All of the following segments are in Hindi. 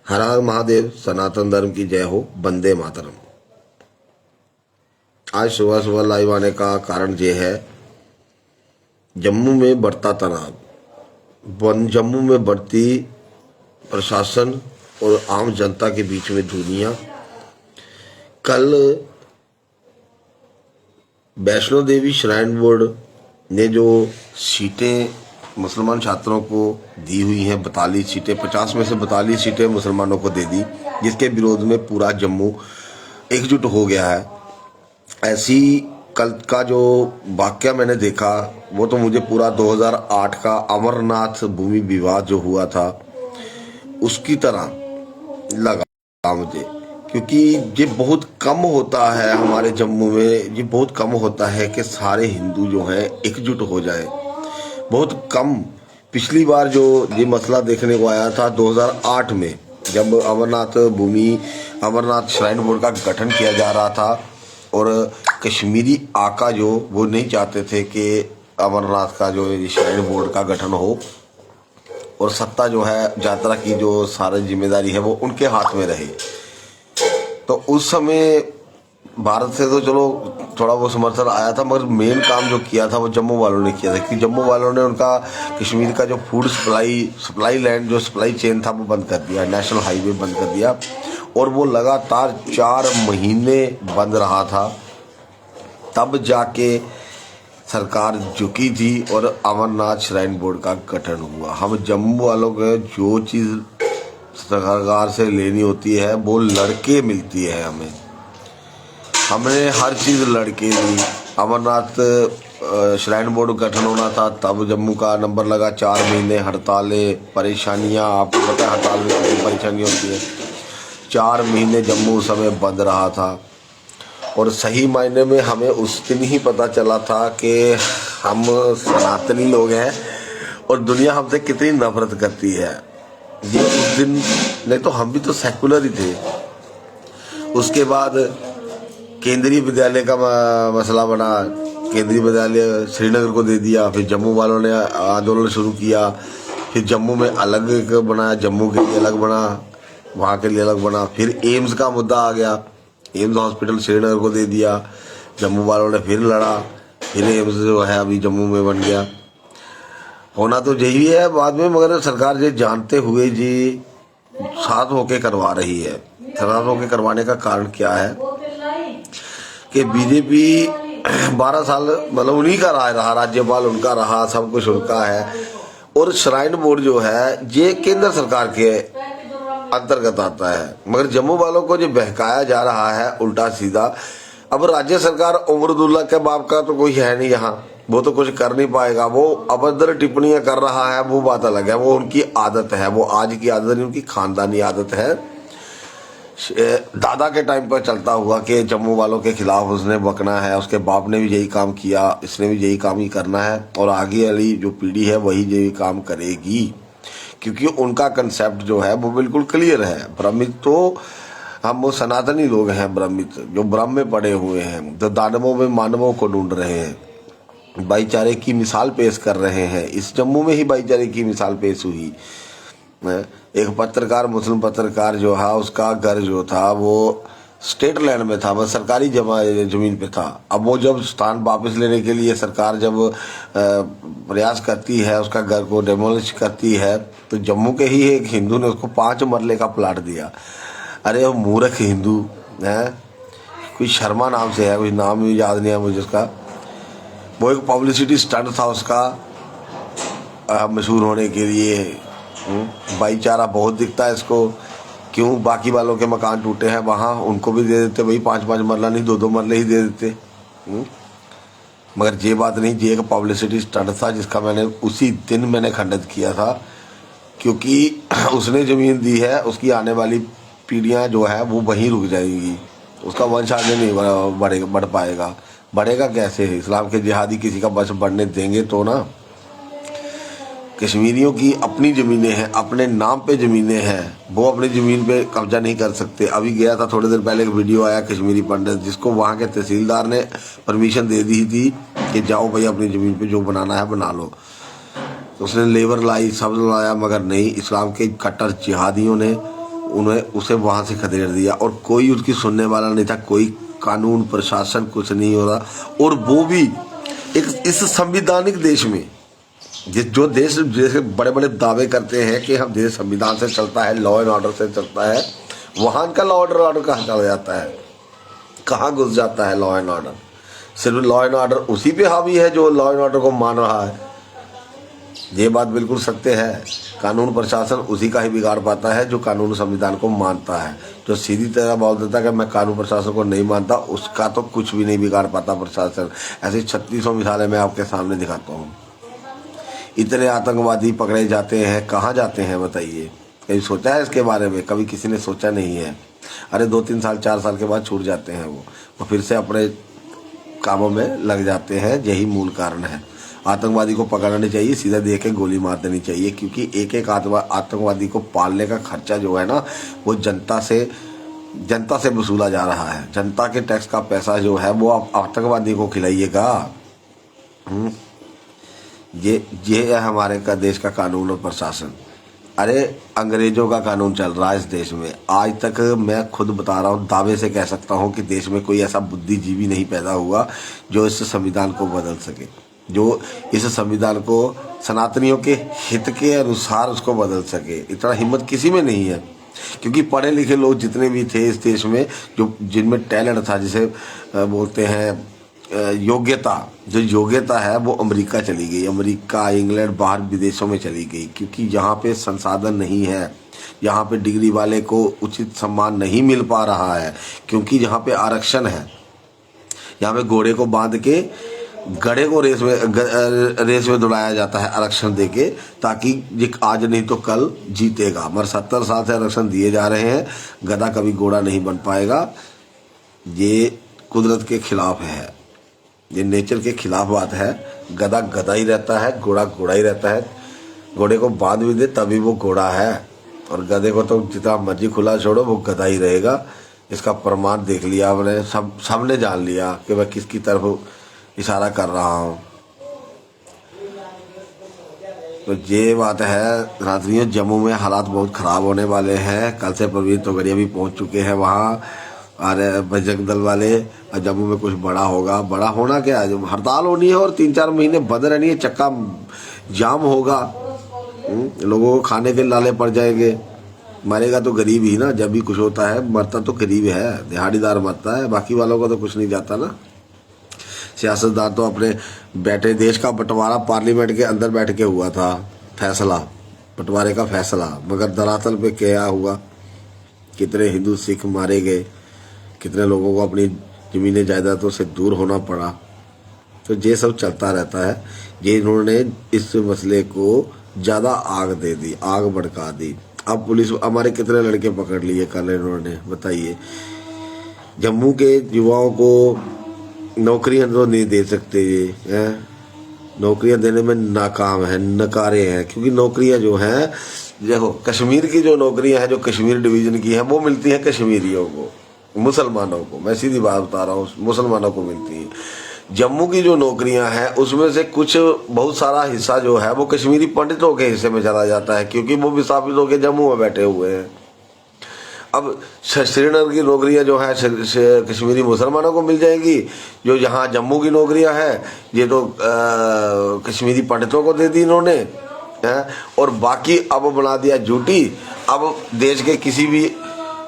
हर हर महादेव, सनातन धर्म की जय हो, वंदे मातरम। आज सुबह सुबह लाइव आने का कारण ये है, जम्मू में बढ़ता तनाव, जम्मू में बढ़ती प्रशासन और आम जनता के बीच में दूरियां। कल वैष्णो देवी श्राइन बोर्ड ने जो सीटें मुसलमान छात्रों को दी हुई हैं, 42 सीटें, 50 में से 42 सीटें मुसलमानों को दे दी, जिसके विरोध में पूरा जम्मू एकजुट हो गया है। ऐसी कल का जो वाकया मैंने देखा वो तो मुझे पूरा 2008 का अमरनाथ भूमि विवाद जो हुआ था उसकी तरह लगा मुझे, क्योंकि ये बहुत कम होता है हमारे जम्मू में, ये बहुत कम होता है कि सारे हिंदू जो हैं एकजुट हो जाए। बहुत कम। पिछली बार जो ये मसला देखने को आया था 2008 में, जब अमरनाथ श्राइन बोर्ड का गठन किया जा रहा था और कश्मीरी आका जो वो नहीं चाहते थे कि अमरनाथ का जो श्राइन बोर्ड का गठन हो और सत्ता जो है यात्रा की जो सारी जिम्मेदारी है वो उनके हाथ में रहे। तो उस समय भारत से तो चलो थोड़ा वो समर्थन आया था, मगर मेन काम जो किया था वो जम्मू वालों ने किया था, कि जम्मू वालों ने उनका कश्मीर का जो फूड सप्लाई लैंड जो सप्लाई चेन था वो बंद कर दिया, नेशनल हाईवे बंद कर दिया, और वो लगातार 4 महीने बंद रहा था। तब जाके सरकार झुकी थी और अमरनाथ श्राइन बोर्ड का गठन हुआ। हम जम्मू वालों को जो चीज़ सरकार से लेनी होती है वो लड़के मिलती है हमें। हमने हर चीज़ लड़के ली। अमरनाथ श्राइन बोर्ड गठन होना था, तब जम्मू का नंबर लगा 4 महीने, हड़तालें, परेशानियां, आपको पता है हड़ताल में कितनी परेशानी होती है। 4 महीने जम्मू उस समय बंद रहा था और सही मायने में हमें उस दिन ही पता चला था कि हम सनातनी लोग हैं और दुनिया हमसे कितनी नफरत करती है। ये उस दिन, नहीं तो हम भी तो सेकुलर ही थे। उसके बाद केंद्रीय विद्यालय का मसला बना, केंद्रीय विद्यालय श्रीनगर को दे दिया, फिर जम्मू वालों ने आंदोलन शुरू किया, फिर जम्मू में अलग बनाया, जम्मू के लिए अलग बना, वहाँ के लिए अलग बना। फिर एम्स का मुद्दा आ गया, एम्स हॉस्पिटल श्रीनगर को दे दिया, जम्मू वालों ने फिर लड़ा, फिर एम्स जो है अभी जम्मू में बन गया। होना तो यही है बाद में, मगर सरकार ये जानते हुए जी साथ होके करवा रही है। साथ होके करवाने का कारण क्या है कि बीजेपी 12 साल मतलब उन्हीं का रहा, राज्यपाल उनका रहा, सब कुछ उनका है, और श्राइन बोर्ड जो है ये केंद्र सरकार के अंतर्गत आता है। मगर जम्मू वालों को जो बहकाया जा रहा है उल्टा सीधा। अब राज्य सरकार उमरुदुल्ला के बाप का तो कोई है नहीं यहाँ, वो तो कुछ कर नहीं पाएगा। वो अभद्र टिप्पणियां कर रहा है वो बात अलग है, वो उनकी आदत है, वो आज की आदत नहीं, उनकी खानदानी आदत है। दादा के टाइम पर चलता हुआ कि जम्मू वालों के खिलाफ उसने बकना है, उसके बाप ने भी यही काम किया, इसने भी यही काम ही करना है, और आगे वाली जो पीढ़ी है वही यही काम करेगी, क्योंकि उनका कंसेप्ट जो है वो बिल्कुल क्लियर है। ब्राह्मित तो हम वो सनातनी लोग हैं, ब्राह्मित जो ब्रह्म में पड़े हुए हैं, जो दानवों में मानवों को ढूंढ रहे हैं, भाईचारे की मिसाल पेश कर रहे हैं। इस जम्मू में ही भाईचारे की मिसाल पेश हुई। एक पत्रकार, मुस्लिम पत्रकार जो है, उसका घर जो था वो स्टेट लैंड में था, बस सरकारी जमीन पे था। अब वो जब स्थान वापस लेने के लिए सरकार जब प्रयास करती है, उसका घर को डेमोलिश करती है, तो जम्मू के ही एक हिंदू ने उसको 5 मरले का प्लाट दिया। अरे वो मूर्ख हिंदू है, कोई शर्मा नाम से है, कोई नाम भी याद नहीं है मुझे उसका। वो एक पब्लिसिटी स्टंट था उसका मशहूर होने के लिए। भाईचारा बहुत दिखता है इसको, क्यों बाकी वालों के मकान टूटे हैं वहाँ उनको भी दे देते, वही 5-5 मरला नहीं 2-2 मरले ही दे देते। मगर ये बात नहीं, ये एक पब्लिसिटी स्टंट था जिसका मैंने उसी दिन मैंने खंडित किया था, क्योंकि उसने ज़मीन दी है, उसकी आने वाली पीढ़ियाँ जो है वो वहीं रुक जाएगी, उसका वंश आगे नहीं बढ़ पाएगा। बढ़ेगा कैसे? इस्लाम के जिहादी किसी का वंश बढ़ने देंगे तो ना। कश्मीरियों की अपनी ज़मीनें हैं, अपने नाम पे ज़मीनें हैं, वो अपनी ज़मीन पे कब्जा नहीं कर सकते। अभी गया था थोड़े देर पहले एक वीडियो आया कश्मीरी पंडित, जिसको वहाँ के तहसीलदार ने परमिशन दे दी थी कि जाओ भाई अपनी ज़मीन पे जो बनाना है बना लो। तो उसने लेबर लाई, सब लाया, मगर नहीं, इस्लाम के कट्टर जिहादियों ने उन्हें उसे वहाँ से खदेड़ दिया और कोई उसकी सुनने वाला नहीं था, कोई कानून प्रशासन कुछ नहीं हो रहा। और वो भी एक इस संविधानिक देश में, जो देश जैसे बड़े बड़े दावे करते हैं कि हम देश संविधान से चलता है, लॉ एंड ऑर्डर से चलता है, वहाँ का लॉ ऑर्डर कहाँ चला जाता है, कहाँ घुस जाता है लॉ एंड ऑर्डर। सिर्फ लॉ एंड ऑर्डर उसी पे हावी है जो लॉ एंड ऑर्डर को मान रहा है। ये बात बिल्कुल सत्य है। कानून प्रशासन उसी का ही बिगाड़ पाता है जो कानून संविधान को मानता है। जो सीधी तरह बोल देता है कि मैं कानून प्रशासन को नहीं मानता, उसका तो कुछ भी नहीं बिगाड़ पाता प्रशासन। ऐसे 3600 मिसालें मैं आपके सामने दिखाता हूँ। इतने आतंकवादी पकड़े जाते हैं, कहाँ जाते हैं बताइए? कभी सोचा है इसके बारे में? कभी किसी ने सोचा नहीं है। अरे 2-3 साल 4 साल के बाद छूट जाते हैं वो फिर से अपने कामों में लग जाते हैं। यही मूल कारण है। आतंकवादी को पकड़ना नहीं चाहिए, सीधा दे के गोली मार देनी चाहिए, क्योंकि एक एक आतंकवादी को पालने का खर्चा जो है ना, वो जनता से वसूला जा रहा है। जनता के टैक्स का पैसा जो है वो आप आतंकवादी को खिलाइएगा। ये है हमारे का देश का कानून और प्रशासन। अरे अंग्रेजों का कानून चल रहा है इस देश में। आज तक मैं खुद बता रहा हूँ, दावे से कह सकता हूँ कि देश में कोई ऐसा बुद्धिजीवी नहीं पैदा हुआ जो इस संविधान को बदल सके, जो इस संविधान को सनातनियों के हित के अनुसार उसको बदल सके। इतना हिम्मत किसी में नहीं है, क्योंकि पढ़े लिखे लोग जितने भी थे इस देश में, जो जिनमें टैलेंट था, जिसे बोलते हैं योग्यता, जो योग्यता है वो अमेरिका चली गई। अमेरिका, इंग्लैंड, बाहर विदेशों में चली गई, क्योंकि यहाँ पे संसाधन नहीं है। यहाँ पे डिग्री वाले को उचित सम्मान नहीं मिल पा रहा है, क्योंकि यहाँ पे आरक्षण है। यहाँ पे घोड़े को बांध के गधे को रेस में दौड़ाया जाता है आरक्षण देके, ताकि ये आज नहीं तो कल जीतेगा। मगर 70 साल से आरक्षण दिए जा रहे हैं, गधा कभी घोड़ा नहीं बन पाएगा। ये कुदरत के खिलाफ है, ये नेचर के खिलाफ बात है। गधा गधा ही रहता है, घोड़ा घोड़ा ही रहता है। घोड़े को बांध भी दे तभी वो घोड़ा है, और गधे को तो जितना मर्जी खुला छोड़ो वो गधा ही रहेगा। इसका प्रमाण देख लिया हमने, सबने जान लिया कि मैं किसकी तरफ इशारा कर रहा हूँ। तो ये बात है रात्रियों, जम्मू में हालात बहुत ख़राब होने वाले हैं। कल से प्रवीण तोगड़िया भी पहुँच चुके हैं वहाँ, और बजरंग दल वाले। और जम्मू में कुछ बड़ा होगा। बड़ा होना क्या है, हड़ताल होनी है और 3-4 महीने बंद रहनी है, चक्का जाम होगा। लोगों को खाने के लाले पड़ जाएंगे। मरेगा तो गरीब ही ना, जब भी कुछ होता है मरता तो गरीब है, दिहाड़ीदार मरता है, बाकी वालों को तो कुछ नहीं जाता ना। सियासतदान तो अपने बैठे, देश का बंटवारा पार्लियामेंट के अंदर बैठ के हुआ था, फैसला, बंटवारे का फैसला, मगर दरअसल पे क्या हुआ? कितने हिंदू सिख मारे गए, कितने लोगों को अपनी ज़मीनें जायदादों से दूर होना पड़ा। तो ये सब चलता रहता है। ये इन्होंने इस मसले को ज़्यादा आग दे दी, आग भड़का दी। अब पुलिस हमारे कितने लड़के पकड़ लिए कल इन्होंने, बताइए। जम्मू के युवाओं को नौकरियां तो नहीं दे सकते, ये हैं, नौकरियां देने में नाकाम है, नकारे हैं। क्योंकि नौकरियां जो हैं, देखो कश्मीर की जो नौकरियां हैं, जो कश्मीर डिवीज़न की हैं, वो मिलती हैं कश्मीरियों को, मुसलमानों को। मैं सीधी बात बता रहा हूँ, मुसलमानों को मिलती है। जम्मू की जो नौकरियां हैं उसमें से कुछ बहुत सारा हिस्सा जो है वो कश्मीरी पंडितों के हिस्से में चला जाता है, क्योंकि वो विस्थापित होकर जम्मू में बैठे हुए हैं। अब श्रीनगर की नौकरियां जो है कश्मीरी मुसलमानों को मिल जाएंगी। जो यहाँ जम्मू की नौकरियां हैं ये तो कश्मीरी पंडितों को दे दी इन्होंने, है। और बाकी अब बना दिया ड्यूटी। अब देश के किसी भी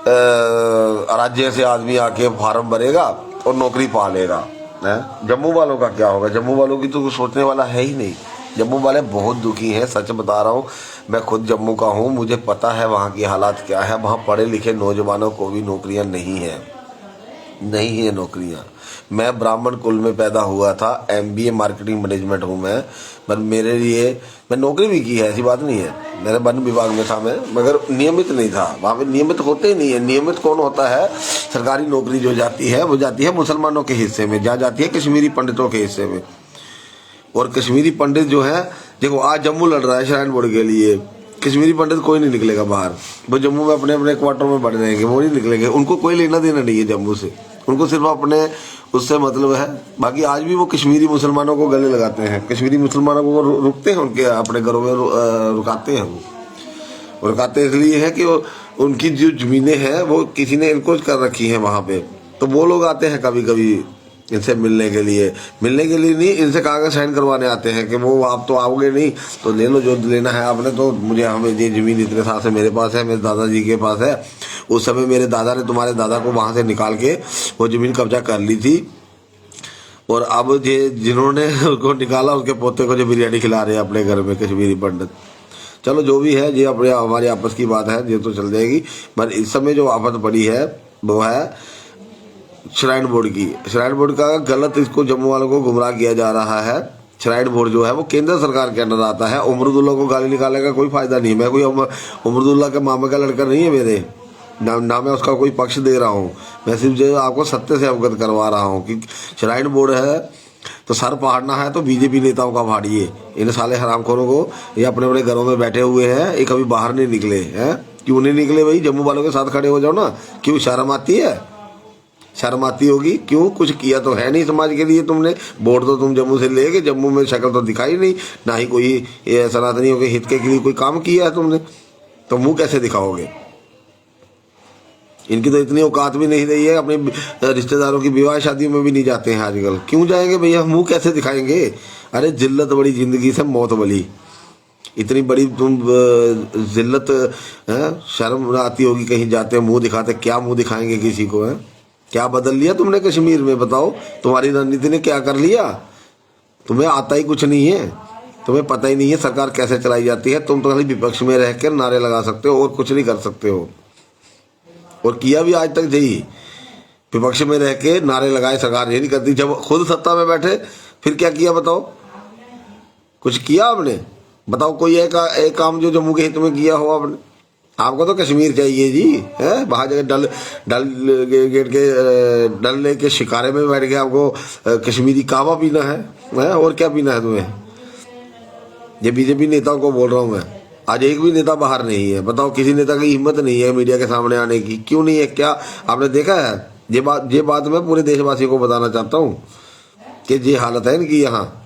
राज्य से आदमी आके फार्म भरेगा और नौकरी पा लेगा, है। जम्मू वालों का क्या होगा? जम्मू वालों की तो कुछ सोचने वाला है ही नहीं। जम्मू वाले बहुत दुखी हैं, सच बता रहा हूँ। मैं खुद जम्मू का हूँ, मुझे पता है वहाँ की हालात क्या है। वहाँ पढ़े लिखे नौजवानों को भी नौकरियाँ नहीं है नौकरियाँ। मैं ब्राह्मण कुल में पैदा हुआ था, MBA मार्केटिंग मैनेजमेंट हूँ मैं, पर मेरे लिए मैं नौकरी भी की है, ऐसी बात नहीं है। मेरे वन विभाग में था मैं, मगर नियमित नहीं था। वहाँ पे नियमित होते ही नहीं है। नियमित कौन होता है? सरकारी नौकरी जो जाती है वो जाती है मुसलमानों के हिस्से में, जहाँ जाती है कश्मीरी पंडितों के हिस्से में। और कश्मीरी पंडित जो है, देखो आज जम्मू लड़ रहा है श्राइन बोर्ड के लिए, कश्मीरी पंडित कोई नहीं निकलेगा बाहर। वो जम्मू में अपने अपने क्वार्टर में बढ़ रहेंगे, वो नहीं निकलेंगे। उनको कोई लेना देना नहीं है जम्मू से, उनको सिर्फ अपने उससे मतलब है। बाकी आज भी वो कश्मीरी मुसलमानों को गले लगाते हैं, कश्मीरी मुसलमानों को रुकते हैं, उनके अपने घरों में रुकाते हैं वो। और कहते इसलिए है कि उनकी जो जमीनें हैं वो किसी ने इनको कर रखी हैं वहां पे, तो वो लोग आते हैं कभी कभी इनसे मिलने के लिए नहीं, इनसे कागज साइन करवाने आते हैं कि वो आप तो आओगे नहीं तो ले लो जो लेना है आपने, तो मुझे हमें ये जमीन इतने साल से मेरे पास है, मेरे दादाजी के पास है, उस समय मेरे दादा ने तुम्हारे दादा को वहां से निकाल के वो जमीन कब्जा कर ली थी, और अब ये जिन्होंने उसको निकाला उसके पोते को जो बिरयानी खिला रहे हैं अपने घर में कश्मीरी पंडित। चलो जो भी है ये अपने हमारी आपस की बात है, ये तो चल जाएगी। पर इस समय जो आफत पड़ी है वो है श्राइन बोर्ड की। श्राइन बोर्ड का गलत इसको जम्मू वालों को गुमराह किया जा रहा है। श्राइन बोर्ड जो है वो केंद्र सरकार के अंदर आता है। उमरुदुल्ला को गाली निकालने का कोई फायदा नहीं। मैं कोई उमरुदुल्ला के मामा का लड़का नहीं है मेरे ना मैं उसका कोई पक्ष दे रहा हूँ, मैं सिर्फ जो आपको सत्य से अवगत करवा रहा हूँ कि श्राइन बोर्ड है तो सर फाड़ना है तो बीजेपी नेताओं का फाड़िए। इन साले हरामखोरों को, ये अपने अपने घरों में बैठे हुए हैं, ये कभी बाहर नहीं निकले हैं। क्यों नहीं निकले भाई? जम्मू वालों के साथ खड़े हो जाओ ना। क्यों शर्म आती है? शर्म आती होगी। क्यों? कुछ किया तो है नहीं समाज के लिए तुमने। वोट तो तुम जम्मू से लेके जम्मू में शक्ल तो दिखाई नहीं, ना ही कोई सनातनियों के हित के लिए कोई काम किया है तुमने, तो मुंह कैसे दिखाओगे? इनकी तो इतनी औकात भी नहीं रही है, अपने रिश्तेदारों की विवाह शादी में भी नहीं जाते हैं आजकल। क्यों जाएंगे भैया? मुंह कैसे दिखाएंगे? अरे जिल्लत बड़ी जिंदगी से मौत बली। इतनी बड़ी तुम जिल्लत है, शर्म आती होगी कहीं जाते मुंह दिखाते। क्या मुंह दिखाएंगे किसी को? है क्या बदल लिया तुमने कश्मीर में? बताओ तुम्हारी रणनीति ने क्या कर लिया? तुम्हें आता ही कुछ नहीं है, तुम्हें पता ही नहीं है सरकार कैसे चलाई जाती है। तुम तो खाली विपक्ष में रह कर नारे लगा सकते हो और कुछ नहीं कर सकते हो, और किया भी आज तक यही। विपक्ष में रह के नारे लगाए सरकार ये नहीं करती, जब खुद सत्ता में बैठे फिर क्या किया बताओ? कुछ किया आपने? बताओ कोई एक काम जो जम्मू के हित में किया हो आपने? आपको तो कश्मीर चाहिए जी, है? बाहर जगह डल गेट के डल लेक के शिकारे में बैठ के आपको कश्मीरी कहवा पीना है? और क्या पीना है तुम्हें? ये बीजेपी नेताओं को बोल रहा हूँ मैं। आज एक भी नेता बाहर नहीं है। बताओ किसी नेता की हिम्मत नहीं है मीडिया के सामने आने की। क्यों नहीं है? क्या आपने देखा है? ये बात मैं पूरे देशवासियों को बताना चाहता हूँ कि ये हालत है इनकी यहाँ,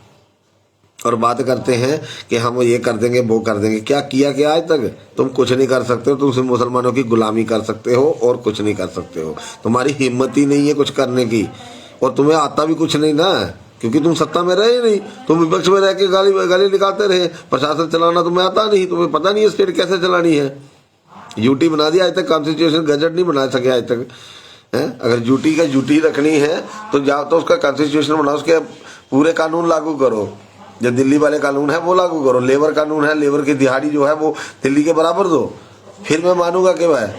और बात करते हैं कि हम ये कर देंगे वो कर देंगे। क्या किया क्या आज तक? तुम कुछ नहीं कर सकते हो। तुम सिर्फ मुसलमानों की गुलामी कर सकते हो और कुछ नहीं कर सकते हो। तुम्हारी हिम्मत ही नहीं है कुछ करने की, और तुम्हें आता भी कुछ नहीं ना, क्योंकि तुम सत्ता में रहे नहीं। तुम विपक्ष में रह के गाली निकालते रहे। प्रशासन चलाना तुम्हें आता नहीं, तुम्हें पता नहीं है स्टेट कैसे चलानी है। यूटी बना दिया आज तक, कॉन्स्टिट्यूशन गजट नहीं बना सके आज तक, है? अगर यूटी का यूटी रखनी है तो जाओ तो उसका कॉन्स्टिट्यूशन बनाओ, उसके पूरे कानून लागू करो। जो दिल्ली वाले कानून है वो लागू करो। लेबर कानून है, लेबर की दिहाड़ी जो है वो दिल्ली के बराबर दो, फिर मैं मानूंगा कि वह।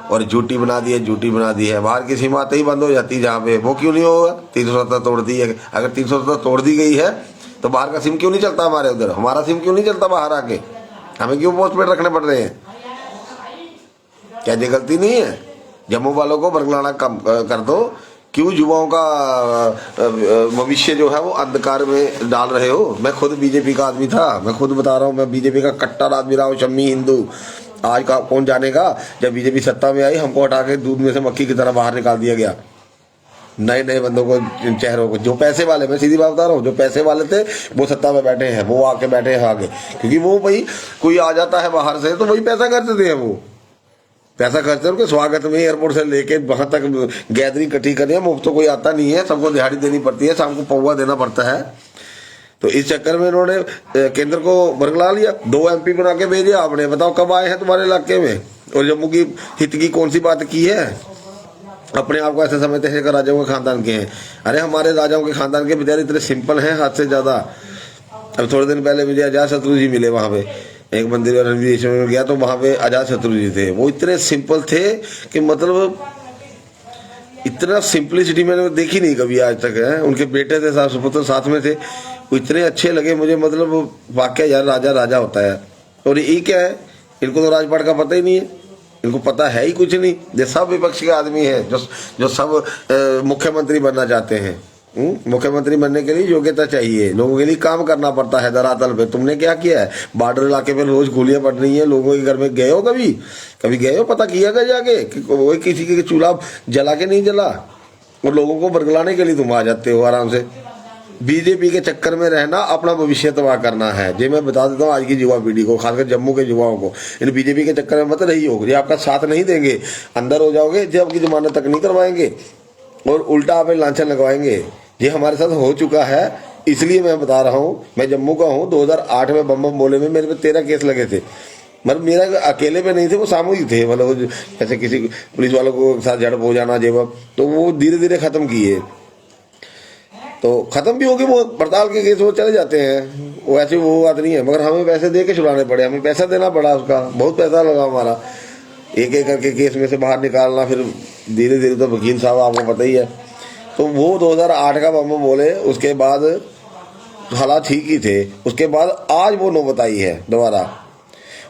और ड्यूटी बना दी है। बाहर की सीमा आते ही बंद हो जाती है जहाँ पे, वो क्यों नहीं होगा? 370 तोड़ दी है। अगर 370 तोड़ दी गई है तो बाहर का सिम क्यों नहीं चलता हमारे उधर? हमारा सिम क्यों नहीं चलता बाहर आके? हमें क्यों पोस्ट पेड रखने पड़ रहे हैं? क्या ये गलती नहीं है? जम्मू वालों को बरगलाना कम कर दो। क्यों युवाओं का भविष्य जो है वो अंधकार में डाल रहे हो? मैं खुद बीजेपी का आदमी था, मैं खुद बता रहा हूँ, मैं बीजेपी का कट्टर आदमी रहा हूँ, शम्मी हिंदू। आज का कौन जानेगा? जब बीजेपी सत्ता में आई हमको हटा के दूध में से मक्खी की तरह बाहर निकाल दिया गया। नए बंदों को, चेहरों को, जो पैसे वाले, मैं सीधी बात बता रहा हूँ, जो पैसे वाले थे वो सत्ता में बैठे हैं, वो आके बैठे हैं आगे। क्योंकि वो भाई कोई आ जाता है बाहर से तो वही पैसा खर्चते हैं, वो पैसा खर्चते हैं उनके स्वागत में। एयरपोर्ट से लेके वहां तक गैदरिंग इकट्ठी करनी, मुफ्त तो कोई आता नहीं है, सबको दिहाड़ी देनी पड़ती है, शाम को पौवा देना पड़ता है। तो इस चक्कर में इन्होंने केंद्र को बरगला लिया। 2 MP बना के भेजे आपने। बताओ कब आए हैं तुम्हारे इलाके में? और जम्मू की हित की कौन सी बात की है? अपने आप को ऐसे समझते हैं कि राजाओं के खानदान के हैं। अरे हमारे राजाओं के खानदान के बेचारे इतने सिंपल हैं हद से ज्यादा। अब थोड़े दिन पहले मुझे अजात शत्रु जी मिले वहां पे, एक मंदिर रणवीर में गया तो वहां पे अजात शत्रु जी थे। वो इतने सिंपल थे कि मतलब इतना सिंपलिसिटी मैंने देखी नहीं कभी आज तक, है। उनके बेटे थे, सुपुत्र साथ में थे, वो इतने अच्छे लगे मुझे। मतलब वाकया यार राजा होता है। और ये क्या है, इनको तो राजपाट का पता ही नहीं है, इनको पता है ही कुछ नहीं। ये सब विपक्ष के आदमी है जो सब मुख्यमंत्री बनना चाहते हैं। मुख्यमंत्री बनने के लिए योग्यता चाहिए, लोगों के लिए काम करना पड़ता है धरातल पे। तुमने क्या किया है? बॉर्डर इलाके पे रोज गोलियां पड़ रही हैं, लोगों के घर में गए हो? कभी गए हो? पता किया गया जाके कि कोई किसी के चूल्हा जला के नहीं जला? और लोगों को बरगलाने के लिए तुम आ जाते हो आराम से। बीजेपी के चक्कर में रहना अपना भविष्य तबाह करना है। ये मैं बता देता हूँ आज की युवा पीढ़ी को, खासकर जम्मू के युवाओं को, इन बीजेपी के चक्कर में मत रही हो। ये आपका साथ नहीं देंगे, अंदर हो जाओगे, जब आपकी जमानत तक नहीं करवाएंगे और उल्टा आप लांछन लगवाएंगे। ये हमारे साथ हो चुका है, इसलिए मैं बता रहा हूँ। मैं जम्मू का हूँ, 2008 में बम बोले में मेरे पे 13 केस लगे थे। मतलब मेरा अकेले पे नहीं थे, वो सामूहिक थे। मतलब जैसे किसी पुलिस वालों को साथ झड़प हो जाना, जेब, तो वो धीरे धीरे खत्म किए, तो खत्म भी हो गए। वो पड़ताल के केस वो चले जाते हैं, वो ऐसे वो बात नहीं है। मगर हमें पैसे दे के छुड़ाने पड़े, हमें पैसा देना पड़ा, उसका बहुत पैसा लगा हमारा, एक एक करके केस में से बाहर निकालना, फिर धीरे धीरे। तो वकील साहब आपको पता ही है। तो वो 2008 का बम बोले, उसके बाद हालात ठीक ही थे। उसके बाद आज वो नौबत आई है दोबारा।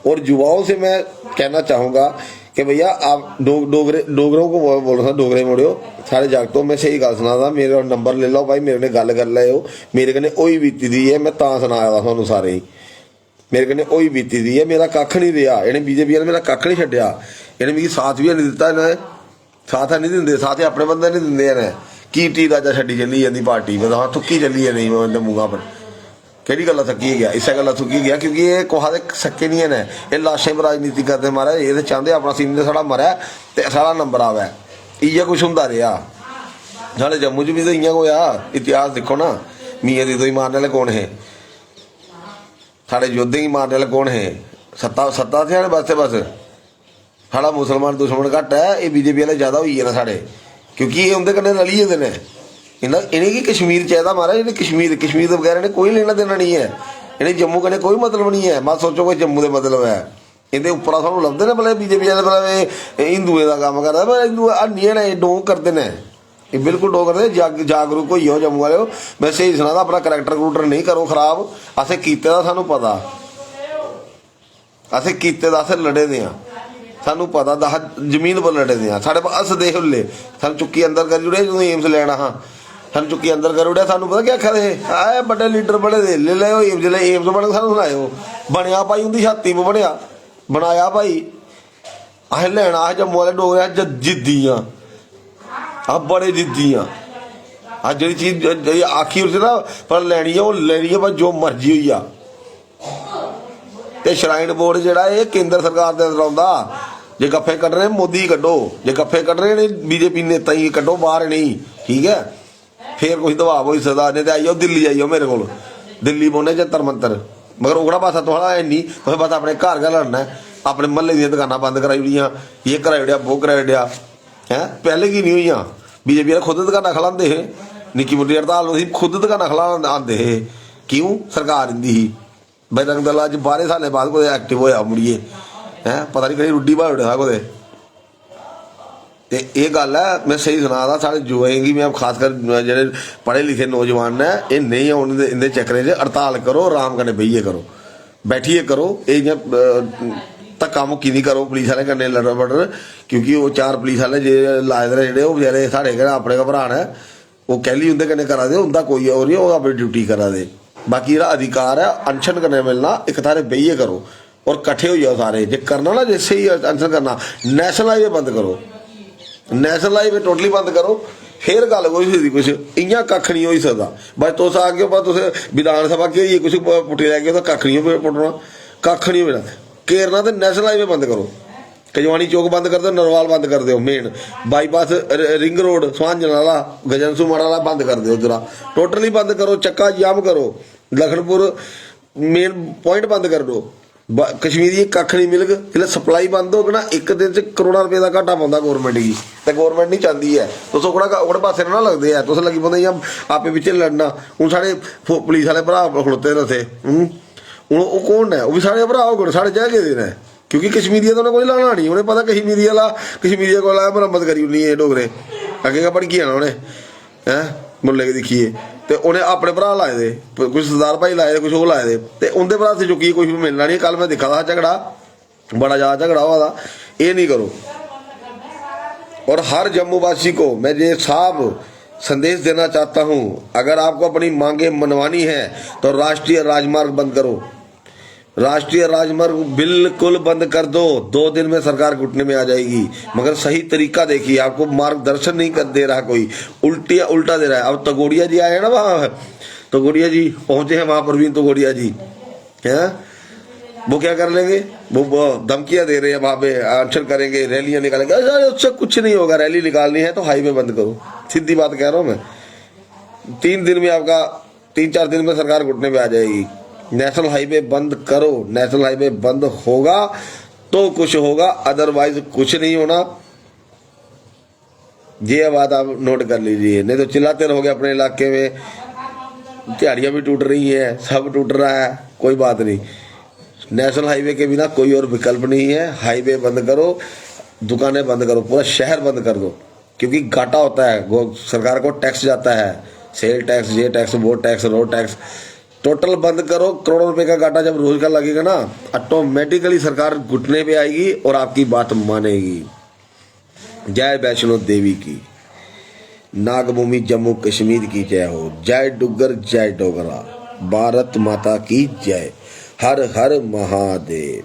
और युवाओं से मैं कहना चाहूँगा कि भैया आप डोगरों को बोल रहा था, डोगरे मुड़ियो सारे जागतों में सही गल सुना था। मेरा नंबर ले लो भाई, मेरे ने गल कर लो। मेरे कने ओही बीती दी है, मैं तां सुनाया था थानू सारे ही। मेरे कने ओही बीती दी है, मेरा कख नहीं रहा। इन्हें बीजेपी ने मेरा कख नहीं छड्डिया, इन्हें मेरी साथ भी नहीं दिता। इन्हें साथ नहीं दिंदे, साथ अपने बंदे नहीं दिंदे। इन्हें की टी राजा छड्डी चली जाती पार्टी, मैं थुक्की चली है नहीं मैं मूंगा पर केड़ी गल्ला थकी गया, इस गल्ला थुकी गया क्योंकि ये कुहा दे सक्के नहीं है। ये लाशें पर राजनीति करते मारा, ये तो चाहते अपना सीनियर साढ़ा मरै तो सारा नंबर आवे। इ'यै कुछ होंदा रहा साढ़े जम्मू च भी, तो इ'यां होया। इतिहास देखो ना, मियां दी ही मारने वाले कौन है, साढ़े योद्धे ही मारने वाले कौन है। सत्ता थे बस साढ़ा मुसलमान दुश्मन घट्ट है, ये बीजेपी वाले ज्यादा हुई है ना साढ़े, क्योंकि ये उनके कन्नै रली गेदे ने। इन्हें की कश्मीर चाहिए मारा, इन्हें कश्मीर तो बगैर इन्हें कोई लेना देना नहीं है। इन्हें जम्मू कन्नै कोई मतलब नहीं है। मत सोचो कोई जम्मू के मतलब है। इहदे उप्परा सानूं लभदे ने भले बीजेपी वाले भला हिंदुएं का कम्म करदा, पर हिंदू हैनी ने, डोंग करते हैं। ये बिल्कुल डोंग करते। जागरूक होइओ जम्मू वाले। मैं सही सुना, अपना करैक्टर करूक्टर नहीं करो खराब। असें कीते दा सानूं पता, असें कीते दा असें लड़े दे आं, सानू पता। 10 जमीन पर लड़े दे आं। साढ़े पास दे हुल्ले सानूं चुक्की अंदर कर जुड़े, जो एम्स लैना हाँ सानू चुक्की अंदर कर उड़िया। सानू पता क्या आखा आए बड़े लीडर बड़े दे ले लो एम्स, जिसले एम्स बने सानू सुनाओ। बनया भाई उनकी छाती पर बनया, बनाया भाई असें लैना। अस जम्मू वाले डोगरे जिद्दी हाँ, अस बड़े जिद्दी हाँ। अस जी चीज आखी उस ना पर लैनी है, वो लैनी है भाई जो मर्जी हुई आ। ते श्राइन बोर्ड जेड़ा ये केंद्र सरकार दे अंदर आउंदा। जे गफ्फे कड्ढने मोदी कड्ढो, जे गफ्फे कड्ढने बीजेपी नेता ही कड्ढो बाहर नहीं, ठीक है। फिर कुछ दबाव हो सकता, नहीं तो आई जाओ दिल्ली आई जाओ मेरे को, दिल्ली बौने जंतर मंतर। मगर ओकड़ा पासा थोड़ा है नहीं, तुसें बस अपने घर गै लड़ना है। अपने महल्ले दी दुकानां बंद कराई ओड़ियां, ये कराई ओड़िया वो कराई ओड़िया है। पहले की नहीं हुई बीजेपी ने खुद दुकानां खलांदे हे, निक्की मुट्टी हड़ताल होंदी खुद दुकानां खला आंदे हे। क्यों? सरकार इंदी ही। बजरंग दल अज 12 सालें बाद कुदै एक्टिव होया मुड़िए है, पता नहीं कहीं रुड्डी भाई उड़ेआ कुदै। ते ये गल है, मैं सही सुना था साढ़े युवाएं गी, मैं खासकर जेह्ड़े पढ़े लिखे नौजवान ने, ये नहीं होने इंदे चक्करें च। हड़ताल करो, आराम कन्नै बेहियै करो, बैठिए करो। ये इ'यां धक्का मुक्की नहीं करो पुलिस आह्ले कन्नै लड़ो बड़र, क्योंकि वो 4 पुलिस आह्ले जे लाए दे जेह्ड़े ओह् बचैरे साढ़े गै अपने गै भ्राऽ ने। ओह् कैली उं'दे कन्नै करा दे, उं'दा कोई होर नहीं, ओह् अपनी ड्यूटी करा दे। बाकी जेह्ड़ा अधिकार है अनशन कन्नै मिलना, इक थाह्रै बेहियै करो और कट्ठे होई जाओ सारे। जे करना ना, जे स्हेई अनशन करना, नेशनल हाईवे बंद करो, नेशनल हाईवे टोटली बंद करो, फिर गल कोई होई कुछ। इ'यां कक्ख नहीं होई सकदा। बस तुस आगे पर तुस विधान सभा के होइए कुछ पुट्टी लैगे तो कक्ख नहीं पुट्टना, कक्ख नहीं होना। घेरना तो नेशनल हाईवे बंद करो, कजवानी चौक बंद कर दो, नरवाल बंद कर दो, मेन बाईपास रिंग रोड सुहांजन वाला गजनसू माड़ा वाला बंद कर दो, उधरा टोटली बंद करो, चक्का जाम करो, लखनपुर मेन पॉइंट बंद कर दो। कश्मीरी कख नहीं मिलग, जिसले सप्लाई बंद होगी ना, एक दिन च करोड़ां रुपए का घाटा पौंदा गौरमेंट की, तो गौरमेंट नहीं चाहती है। तुस ओकड़े पासे ना लगदे है, तुस लगी पौंदे इ'यां आपे पिच्छे लड़ना। हूँ साढ़े पुलिस वाले भरा खड़ोते ने उत्थे, हूँ ओह् कौन है? ओह् भी साढ़े भरा होङन, साढ़े च गेदे ने, क्योंकि कश्मीरिया तो उन्हें कोई लाना नहीं। उन्हें पता कश्मीरिया को लाया मरम्मत करी ओड़नी है डोगरे, अग्गे गै भड़की जाना उन्हें हैं मुल्ले के दिक्खिए। तो उन्हें अपने भरा लाए दे, कुछ सरदार भाई लाए दे, कुछ वो लाए दे, तो उनके भरा से चुकी कुछ भी मिलना नहीं। कल मैं दिखा था झगड़ा, बड़ा ज़्यादा झगड़ा हुआ था। ये नहीं करो। और हर जम्मू वासी को मैं ये साफ संदेश देना चाहता हूँ, अगर आपको अपनी मांगे मनवानी है तो राष्ट्रीय राजमार्ग बंद करो, राष्ट्रीय राजमार्ग बिल्कुल बंद कर दो। 2 दिन में सरकार घुटने में आ जाएगी। मगर सही तरीका देखिए, आपको मार्गदर्शन नहीं कर दे रहा कोई, उल्टा दे रहा है। अब तगोड़िया जी आए ना वहाँ तोगड़िया जी पहुंचे हैं वहां, प्रवीण तोगड़िया जी हैं, वो क्या कर लेंगे, वो धमकियां दे रहे हैं वहां पे, अनशन करेंगे, रैलियां निकालेंगे। अरे उससे कुछ नहीं होगा, रैली निकालनी है तो हाईवे बंद करो, सीधी बात कह रहा हूं मैं। 3 दिन में आपका, 3-4 दिन में सरकार घुटने पे आ जाएगी। नेशनल हाईवे बंद करो, नेशनल हाईवे बंद होगा तो कुछ होगा, अदरवाइज कुछ नहीं होना। ये बात आप नोट कर लीजिए, नहीं तो चिल्लाते रहोगे अपने इलाके में, दिहाड़ियां भी टूट रही है, सब टूट रहा है, कोई बात नहीं। नेशनल हाईवे के बिना कोई और विकल्प नहीं है। हाईवे बंद करो, दुकानें बंद करो, पूरा शहर बंद कर दो, क्योंकि घाटा होता है, वो सरकार को टैक्स जाता है, सेल टैक्स, ये टैक्स, वो टैक्स, रोड टैक्स, टोटल बंद करो। करोड़ों रुपए का घाटा जब रोज का लगेगा ना, ऑटोमेटिकली सरकार घुटने पे आएगी और आपकी बात मानेगी। जय वैष्णो देवी की, नागभूमि जम्मू कश्मीर की जय हो। जय डुग्गर, जय डोगरा, भारत माता की जय। हर हर महादेव।